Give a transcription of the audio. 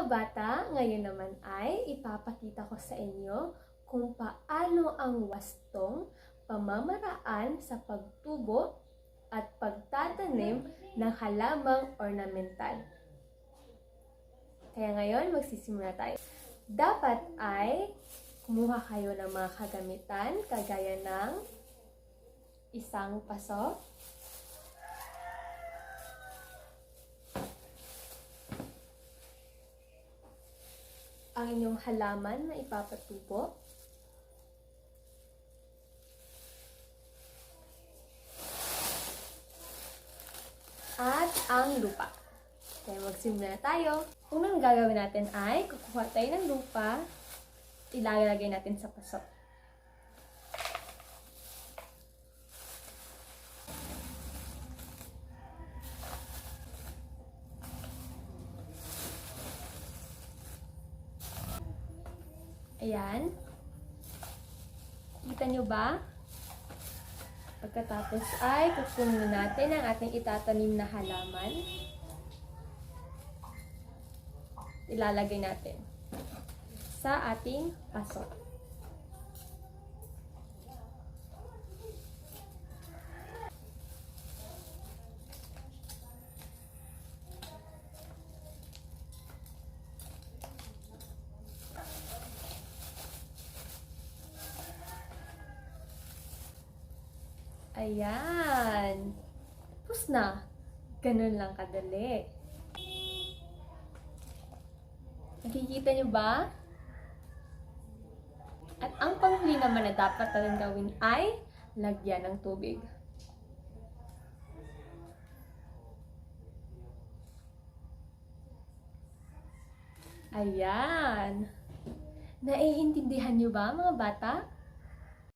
Mga bata, ngayon naman ay ipapakita ko sa inyo kung paano ang wastong pamamaraan sa pagtubo at pagtatanim ng halamang ornamental. Kaya ngayon, magsisimula tayo. Dapat ay kumuha kayo ng mga kagamitan kagaya ng isang paso, ang inyong halaman na ipapatubo, at ang lupa. Kaya magsimula tayo. Unang gagawin natin ay kukuha tayo ng lupa, ilalagay natin sa paso. Ayan. Kita nyo ba? Pagkatapos ay kukunin natin ang ating itatanim na halaman. Ilalagay natin sa ating paso. Ayan. Tapos na. Ganun lang kadali. Nakikita nyo ba? At ang panghuli naman na dapat natin gawin ay lagyan ng tubig. Ayan. Naiintindihan nyo ba, mga bata?